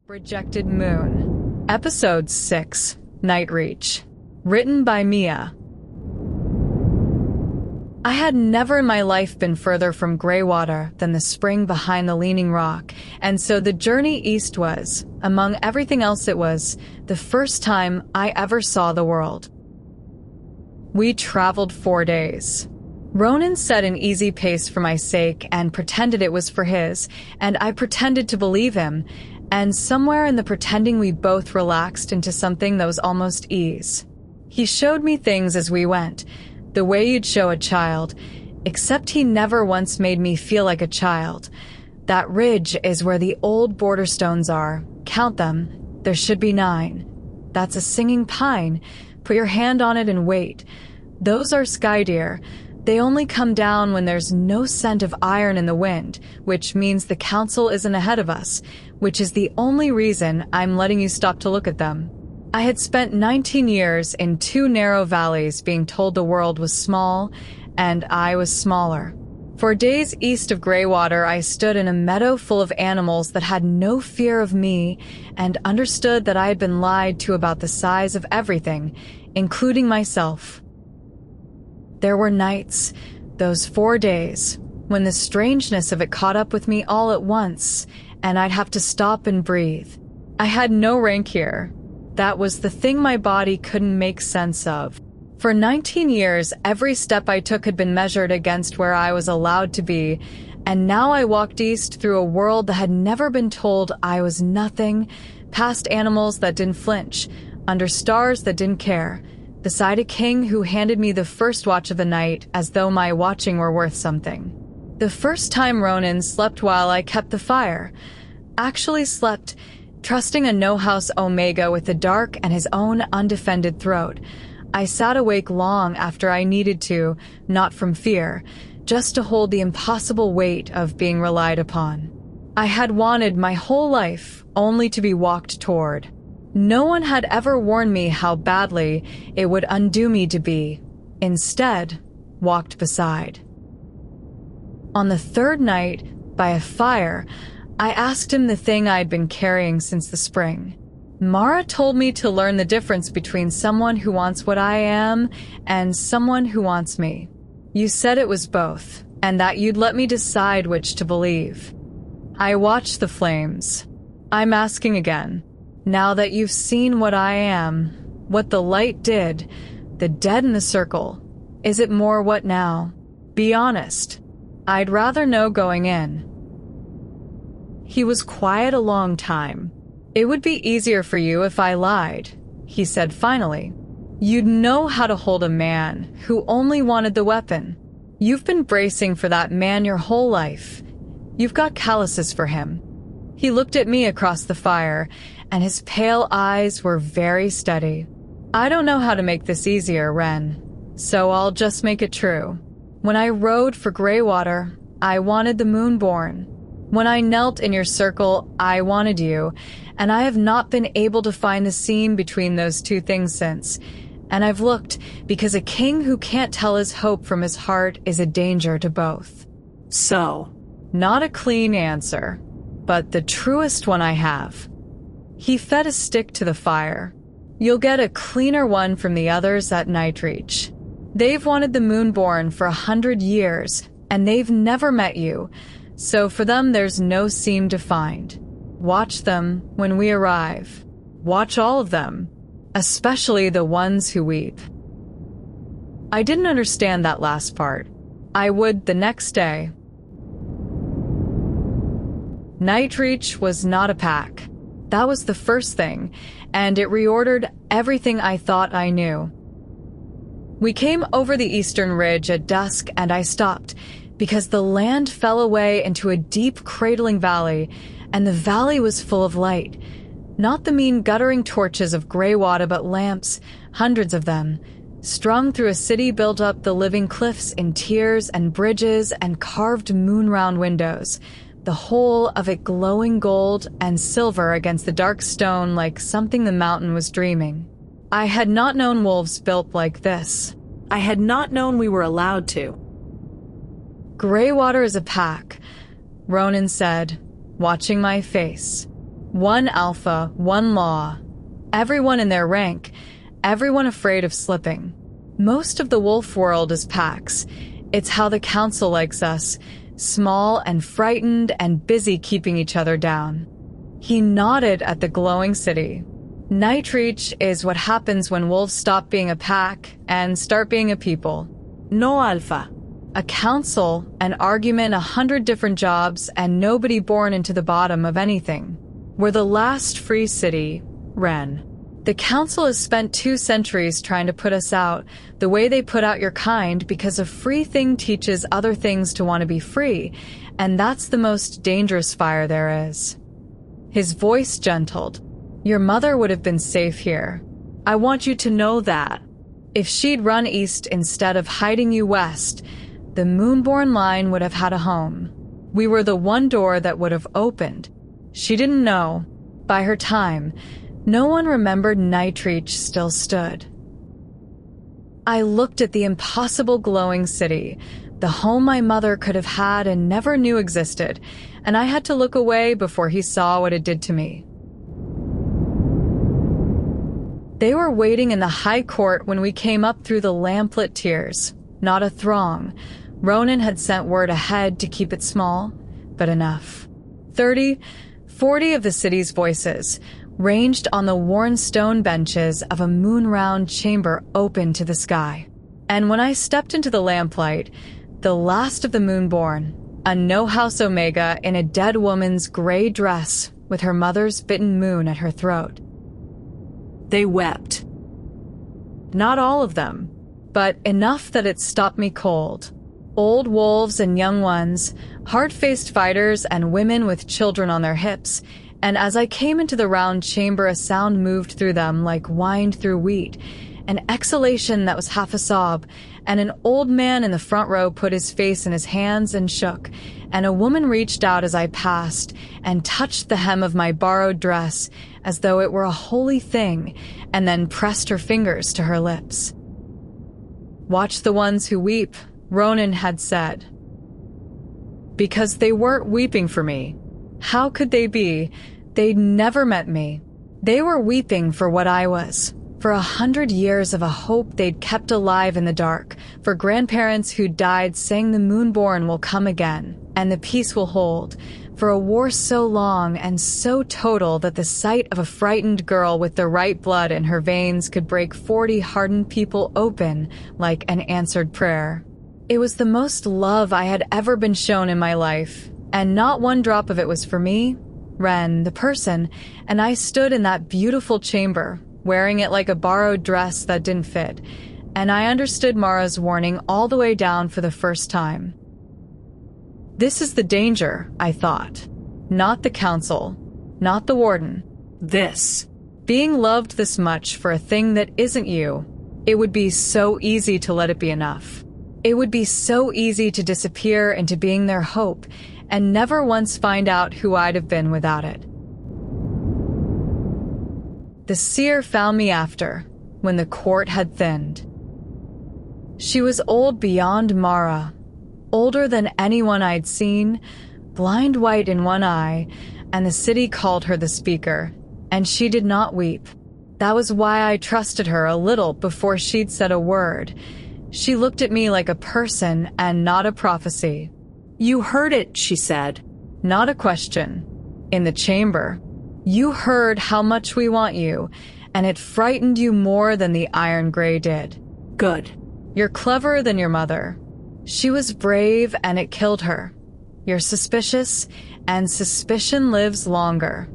Rejected Moon. Episode 6, Nightreach. Written by Mia. I had never in my life been further from Greywater than the spring behind the Leaning Rock, and so the journey east was, among everything else it was, the first time I ever saw the world. We traveled 4 days. Ronan set an easy pace for my sake and pretended it was for his, and I pretended to believe him, and somewhere in the pretending we both relaxed into something that was almost ease. He showed me things as we went, the way you'd show a child, except he never once made me feel like a child. That ridge is where the old border stones are. Count them. There should be 9. That's a singing pine. Put your hand on it and wait. Those are sky deer. They only come down when there's no scent of iron in the wind, which means the council isn't ahead of us, which is the only reason I'm letting you stop to look at them. I had spent 19 years in 2 narrow valleys being told the world was small, and I was smaller. For days east of Greywater, I stood in a meadow full of animals that had no fear of me and understood that I had been lied to about the size of everything, including myself. There were nights, those 4 days, when the strangeness of it caught up with me all at once, and I'd have to stop and breathe. I had no rank here. That was the thing my body couldn't make sense of. For 19 years, every step I took had been measured against where I was allowed to be, and now I walked east through a world that had never been told I was nothing, past animals that didn't flinch, under stars that didn't care, beside a king who handed me the first watch of the night as though my watching were worth something. The first time Ronan slept while I kept the fire. Actually slept, trusting a no-house Omega with the dark and his own undefended throat. I sat awake long after I needed to, not from fear, just to hold the impossible weight of being relied upon. I had wanted my whole life only to be walked toward. No one had ever warned me how badly it would undo me to be, instead, walked beside. On the 3rd night, by a fire, I asked him the thing I'd been carrying since the spring. Mara told me to learn the difference between someone who wants what I am and someone who wants me. You said it was both, and that you'd let me decide which to believe. I watched the flames. I'm asking again. Now that you've seen what I am, what the light did, the dead in the circle, is it more what now? Be honest. I'd rather know going in. He was quiet a long time. It would be easier for you if I lied, he said finally. You'd know how to hold a man who only wanted the weapon. You've been bracing for that man your whole life. You've got calluses for him. He looked at me across the fire, and his pale eyes were very steady. I don't know how to make this easier, Ren, so I'll just make it true. When I rode for Greywater, I wanted the Moonborn. When I knelt in your circle, I wanted you, and I have not been able to find the seam between those 2 things since. And I've looked, because a king who can't tell his hope from his heart is a danger to both. So, not a clean answer, but the truest one I have. He fed a stick to the fire. You'll get a cleaner one from the others at Nightreach. They've wanted the Moonborn for 100 years, and they've never met you, so for them there's no seam to find. Watch them when we arrive. Watch all of them, especially the ones who weep. I didn't understand that last part. I would the next day. Nightreach was not a pack. That was the first thing, and it reordered everything I thought I knew. We came over the eastern ridge at dusk, and I stopped, because the land fell away into a deep cradling valley, and the valley was full of light. Not the mean guttering torches of Greywater, but lamps, hundreds of them, strung through a city built up the living cliffs in tiers and bridges and carved moon-round windows, the whole of it glowing gold and silver against the dark stone like something the mountain was dreaming. I had not known wolves built like this. I had not known we were allowed to. Greywater is a pack, Ronan said, watching my face. One alpha, one law. Everyone in their rank, everyone afraid of slipping. Most of the wolf world is packs. It's how the council likes us, small and frightened and busy keeping each other down. He nodded at the glowing city. Nightreach is what happens when wolves stop being a pack and start being a people. No alpha. A council, an argument, 100 different jobs, and nobody born into the bottom of anything. We're the last free city, Ren. The council has spent 2 centuries trying to put us out, the way they put out your kind, because a free thing teaches other things to want to be free, and that's the most dangerous fire there is. His voice gentled. Your mother would have been safe here. I want you to know that. If she'd run east instead of hiding you west, the Moonborn line would have had a home. We were the one door that would have opened. She didn't know. By her time, no one remembered Nightreach still stood. I looked at the impossible glowing city, the home my mother could have had and never knew existed, and I had to look away before he saw what it did to me. They were waiting in the high court when we came up through the lamplit tiers. Not a throng. Ronan had sent word ahead to keep it small, but enough. 30, 40 of the city's voices, ranged on the worn stone benches of a moon-round chamber open to the sky. And when I stepped into the lamplight, the last of the Moonborn, a no-house Omega in a dead woman's gray dress with her mother's bitten moon at her throat. They wept. Not all of them, but enough that it stopped me cold. Old wolves and young ones, hard-faced fighters and women with children on their hips, and as I came into the round chamber, a sound moved through them like wind through wheat, an exhalation that was half a sob, and an old man in the front row put his face in his hands and shook, and a woman reached out as I passed and touched the hem of my borrowed dress as though it were a holy thing, and then pressed her fingers to her lips. Watch the ones who weep, Ronan had said. Because they weren't weeping for me. How could they be? They'd never met me. They were weeping for what I was, for 100 years of a hope they'd kept alive in the dark, for grandparents who died saying the Moonborn will come again, and the peace will hold, for a war so long and so total that the sight of a frightened girl with the right blood in her veins could break 40 hardened people open like an answered prayer. It was the most love I had ever been shown in my life, and not one drop of it was for me, Ren, the person, and I stood in that beautiful chamber, wearing it like a borrowed dress that didn't fit, and I understood Mara's warning all the way down for the first time. This is the danger, I thought. Not the council, not the warden. This. Being loved this much for a thing that isn't you. It would be so easy to let it be enough. It would be so easy to disappear into being their hope and never once find out who I'd have been without it. The seer found me after, when the court had thinned. She was old beyond Mara, older than anyone I'd seen, blind white in one eye, and the city called her the speaker, and she did not weep. That was why I trusted her a little before she'd said a word. She looked at me like a person and not a prophecy. You heard it, she said. Not a question. In the chamber. You heard how much we want you, and it frightened you more than the Iron Grey did. Good. You're cleverer than your mother. She was brave, and it killed her. You're suspicious, and suspicion lives longer.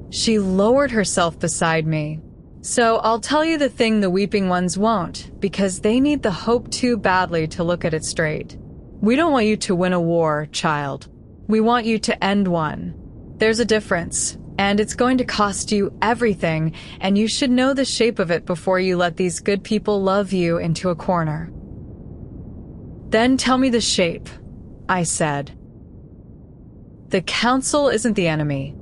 She lowered herself beside me. So I'll tell you the thing the weeping ones won't, because they need the hope too badly to look at it straight. We don't want you to win a war, child. We want you to end one. There's a difference, and it's going to cost you everything, and you should know the shape of it before you let these good people love you into a corner. Then tell me the shape, I said. The council isn't the enemy.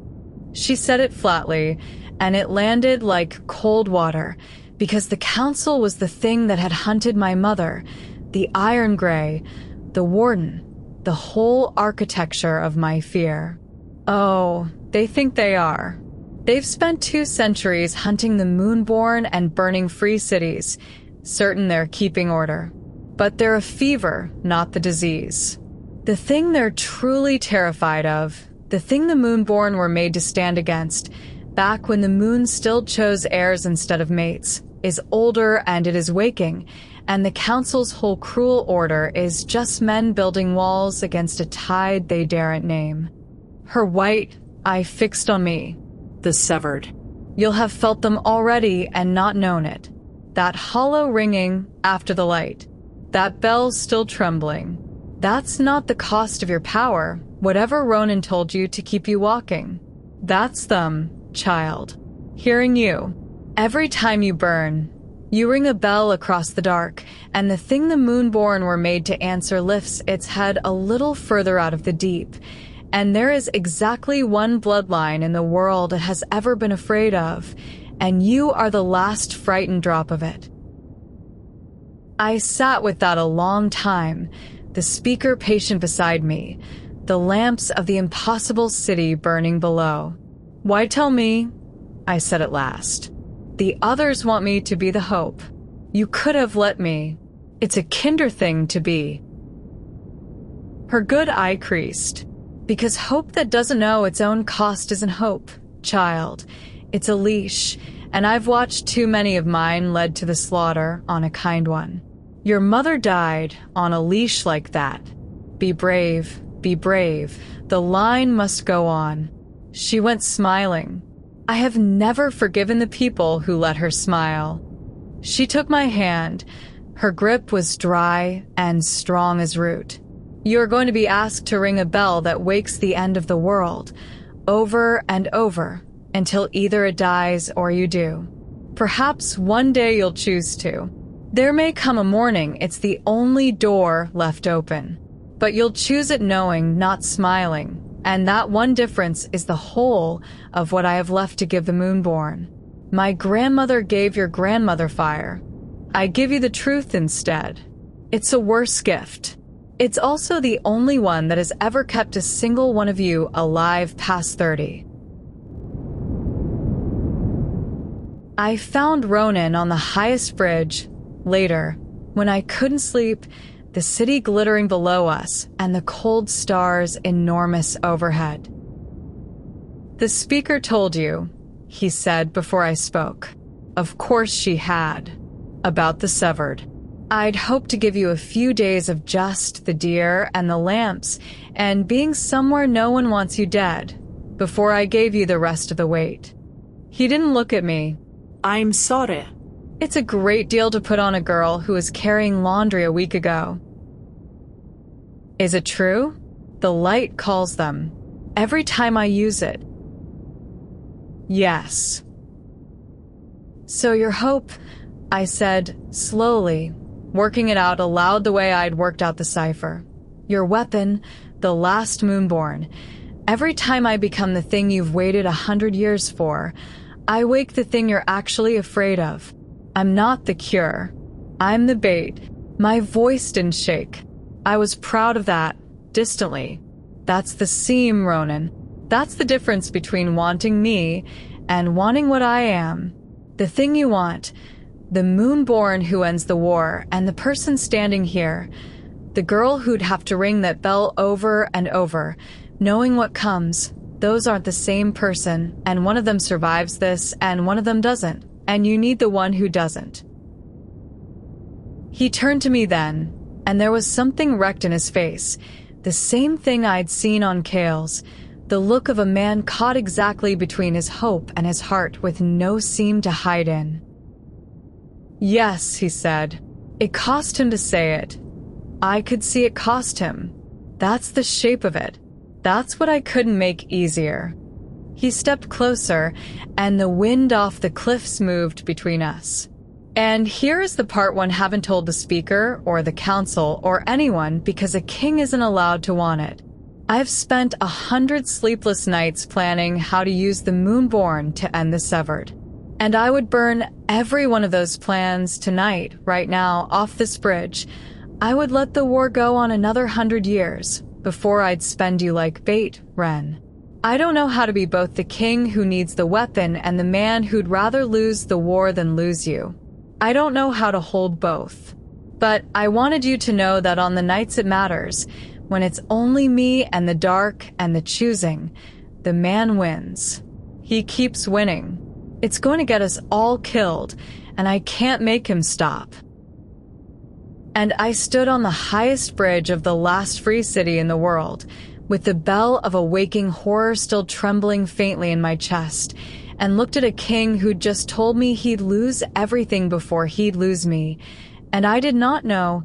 She said it flatly, and it landed like cold water, because the council was the thing that had hunted my mother, the Iron Grey, the warden, the whole architecture of my fear. Oh, they think they are. They've spent 2 centuries hunting the Moonborn and burning free cities, certain they're keeping order. But they're a fever, not the disease. The thing they're truly terrified of, the thing the Moonborn were made to stand against, back when the moon still chose heirs instead of mates, is older and it is waking, and the council's whole cruel order is just men building walls against a tide they daren't name. Her white eye fixed on me. The severed. You'll have felt them already and not known it. That hollow ringing after the light. That bell still trembling. That's not the cost of your power, whatever Ronan told you to keep you walking. That's them, child. Hearing you. Every time you burn, you ring a bell across the dark, and the thing the Moonborn were made to answer lifts its head a little further out of the deep. And there is exactly one bloodline in the world it has ever been afraid of, and you are the last frightened drop of it. I sat with that a long time, the speaker patient beside me, the lamps of the impossible city burning below. Why tell me? I said at last. The others want me to be the hope. You could have let me. It's a kinder thing to be. Her good eye creased. Because hope that doesn't know its own cost isn't hope, child. It's a leash, and I've watched too many of mine led to the slaughter on a kind one. Your mother died on a leash like that. Be brave, be brave. The line must go on. She went smiling. I have never forgiven the people who let her smile. She took my hand. Her grip was dry and strong as root. You're going to be asked to ring a bell that wakes the end of the world, over and over, until either it dies or you do. Perhaps one day you'll choose to. There may come a morning it's the only door left open, but you'll choose it knowing, not smiling, and that one difference is the whole of what I have left to give the Moonborn. My grandmother gave your grandmother fire. I give you the truth instead. It's a worse gift. It's also the only one that has ever kept a single one of you alive past 30. I found Ronan on the highest bridge, later, when I couldn't sleep, the city glittering below us and the cold stars enormous overhead. The speaker told you, he said before I spoke. Of course she had. About the severed. I'd hoped to give you a few days of just the deer and the lamps and being somewhere no one wants you dead before I gave you the rest of the weight. He didn't look at me. I'm sorry. It's a great deal to put on a girl who was carrying laundry a week ago. Is it true? The light calls them. Every time I use it. Yes. So your hope, I said slowly, working it out aloud the way I'd worked out the cipher. Your weapon, the last Moonborn. Every time I become the thing you've waited 100 years for, I wake the thing you're actually afraid of. I'm not the cure. I'm the bait. My voice didn't shake. I was proud of that, distantly. That's the seam, Ronan. That's the difference between wanting me and wanting what I am. The thing you want. The Moonborn who ends the war, and the person standing here. The girl who'd have to ring that bell over and over, knowing what comes. Those aren't the same person, and one of them survives this, and one of them doesn't, and you need the one who doesn't. He turned to me then, and there was something wrecked in his face, the same thing I'd seen on Kale's, the look of a man caught exactly between his hope and his heart with no seam to hide in. Yes, he said. It cost him to say it. I could see it cost him. That's the shape of it. That's what I couldn't make easier. He stepped closer, and the wind off the cliffs moved between us. And here is the part one haven't told the speaker, or the council, or anyone, because a king isn't allowed to want it. I've spent 100 sleepless nights planning how to use the Moonborn to end the severed. And I would burn every one of those plans tonight, right now, off this bridge. I would let the war go on another 100 years before I'd spend you like bait, Ren. I don't know how to be both the king who needs the weapon and the man who'd rather lose the war than lose you. I don't know how to hold both. But I wanted you to know that on the nights it matters, when it's only me and the dark and the choosing, the man wins. He keeps winning. It's going to get us all killed, and I can't make him stop. And I stood on the highest bridge of the last free city in the world, with the bell of a waking horror still trembling faintly in my chest, and looked at a king who'd just told me he'd lose everything before he'd lose me, and I did not know,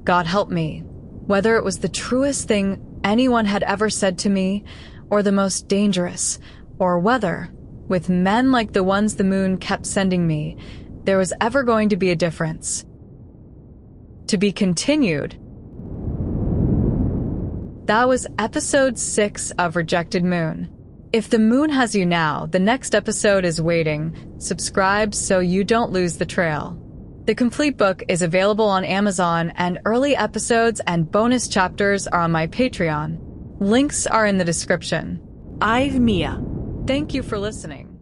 God help me, whether it was the truest thing anyone had ever said to me, or the most dangerous, or whether, with men like the ones the moon kept sending me, there was ever going to be a difference. To be continued. That was episode 6 of Rejected Moon. If the moon has you now, the next episode is waiting. Subscribe so you don't lose the trail. The complete book is available on Amazon, and early episodes and bonus chapters are on my Patreon. Links are in the description. I've Mia. Thank you for listening.